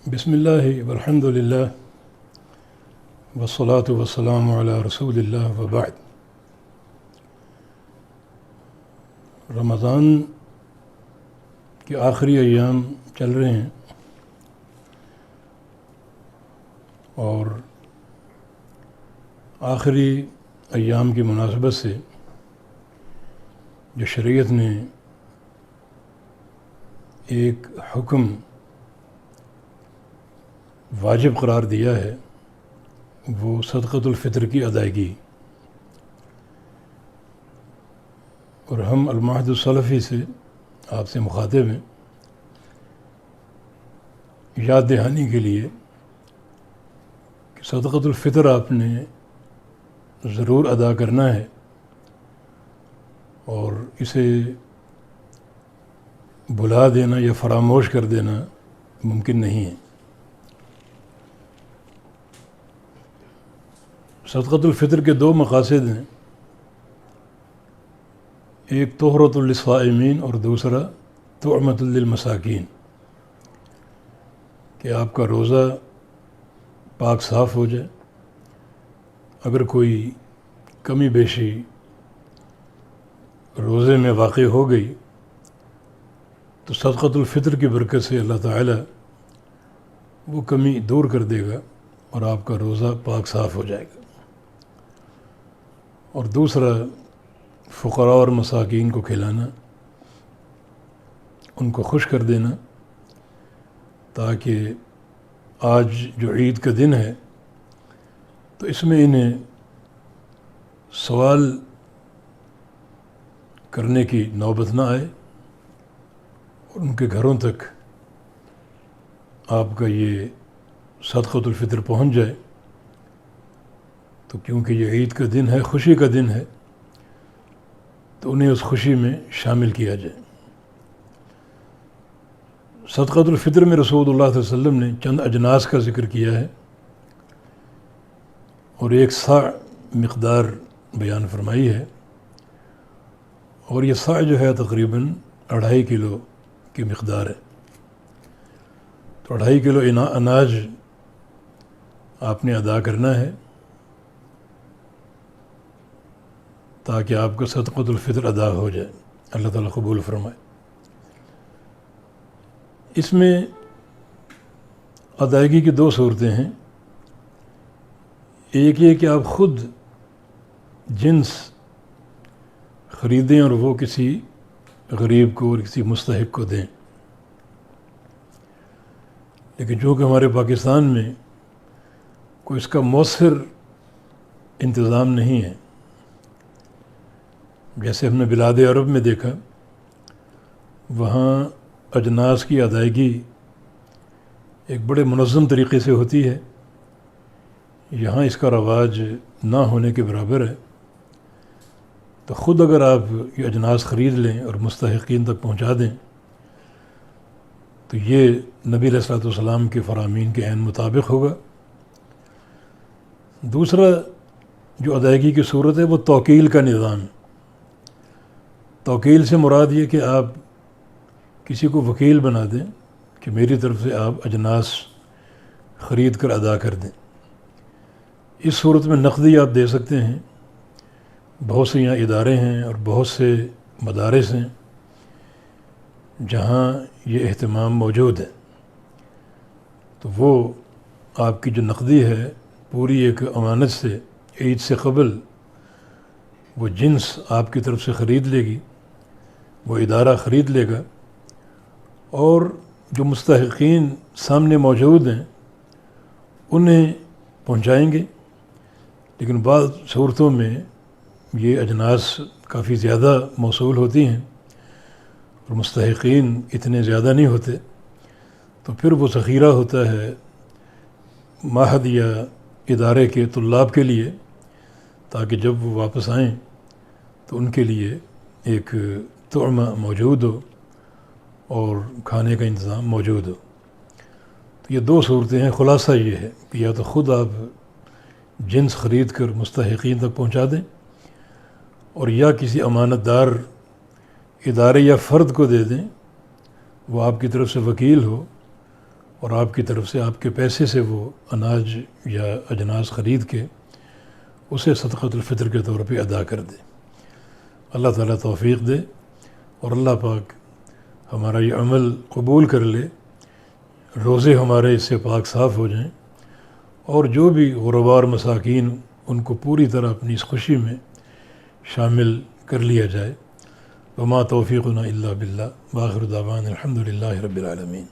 بسم اللہ والحمد للہ والصلاة والسلام علی رسول اللہ وبعد۔ رمضان کے آخری ایام چل رہے ہیں اور آخری ایام کی مناسبت سے جو شریعت نے ایک حکم واجب قرار دیا ہے وہ صدقۃ الفطر کی ادائیگی، اور ہم المعہد السلفی سے آپ سے مخاطب ہیں یاد دہانی کے لیے کہ صدقۃ الفطر آپ نے ضرور ادا کرنا ہے اور اسے بھلا دینا یا فراموش کر دینا ممکن نہیں ہے۔ صدقۃ الفطر کے دو مقاصد ہیں، ایک طہرۃ للصائمین اور دوسرا طعمۃ للمساکین، کہ آپ کا روزہ پاک صاف ہو جائے، اگر کوئی کمی بیشی روزے میں واقع ہو گئی تو صدقۃ الفطر کی برکت سے اللہ تعالی وہ کمی دور کر دے گا اور آپ کا روزہ پاک صاف ہو جائے گا۔ اور دوسرا فقراء اور مساکین کو کھلانا، ان کو خوش کر دینا، تاکہ آج جو عید کا دن ہے تو اس میں انہیں سوال کرنے کی نوبت نہ آئے اور ان کے گھروں تک آپ کا یہ صدقۃ الفطر پہنچ جائے، تو کیونکہ یہ عید کا دن ہے، خوشی کا دن ہے، تو انہیں اس خوشی میں شامل کیا جائے۔ صدقۃ الفطر میں رسول اللہ صلی اللہ علیہ وسلم نے چند اجناس کا ذکر کیا ہے اور ایک صاع مقدار بیان فرمائی ہے، اور یہ صاع جو ہے تقریباً 2.5 کلو کی مقدار ہے۔ تو 2.5 کلو اناج آپ نے ادا کرنا ہے تاکہ آپ کا صدقۃ الفطر ادا ہو جائے، اللہ تعالیٰ قبول فرمائے۔ اس میں ادائیگی کی 2 صورتیں ہیں، ایک یہ کہ آپ خود جنس خریدیں اور وہ کسی غریب کو اور کسی مستحق کو دیں، لیکن چونکہ ہمارے پاکستان میں کوئی اس کا مؤثر انتظام نہیں ہے، جیسے ہم نے بلاد عرب میں دیکھا، وہاں اجناس کی ادائیگی ایک بڑے منظم طریقے سے ہوتی ہے، یہاں اس کا رواج نہ ہونے کے برابر ہے۔ تو خود اگر آپ یہ اجناس خرید لیں اور مستحقین تک پہنچا دیں تو یہ نبی علیہ الصلوۃ والسلام کے فرامین کے عین مطابق ہوگا۔ دوسرا جو ادائیگی کی صورت ہے وہ توکیل کا نظام۔ توکیل سے مراد یہ کہ آپ کسی کو وکیل بنا دیں کہ میری طرف سے آپ اجناس خرید کر ادا کر دیں۔ اس صورت میں نقدی آپ دے سکتے ہیں، بہت سے یہاں ادارے ہیں اور بہت سے مدارس ہیں جہاں یہ اہتمام موجود ہے، تو وہ آپ کی جو نقدی ہے پوری ایک امانت سے عید سے قبل وہ جنس آپ کی طرف سے خرید لے گی، وہ ادارہ خرید لے گا، اور جو مستحقین سامنے موجود ہیں انہیں پہنچائیں گے۔ لیکن بعض صورتوں میں یہ اجناس کافی زیادہ موصول ہوتی ہیں اور مستحقین اتنے زیادہ نہیں ہوتے، تو پھر وہ ذخیرہ ہوتا ہے معہد یا ادارے کے طلاب کے لیے، تاکہ جب وہ واپس آئیں تو ان کے لیے ایک طعمہ موجود ہو اور کھانے کا انتظام موجود ہو۔ تو یہ 2 صورتیں ہیں، خلاصہ یہ ہے کہ یا تو خود آپ جنس خرید کر مستحقین تک پہنچا دیں، اور یا کسی امانت دار ادارے یا فرد کو دے دیں، وہ آپ کی طرف سے وکیل ہو اور آپ کی طرف سے آپ کے پیسے سے وہ اناج یا اجناس خرید کے اسے صدقۃ الفطر کے طور پہ ادا کر دے۔ اللہ تعالیٰ توفیق دے، اور اللہ پاک ہمارا یہ عمل قبول کر لے، روزے ہمارے اس سے پاک صاف ہو جائیں، اور جو بھی غرباء اور مساکین ان کو پوری طرح اپنی اس خوشی میں شامل کر لیا جائے۔ وما توفیقنا الا باللہ، وآخر دعوانا الحمد للہ رب العالمین۔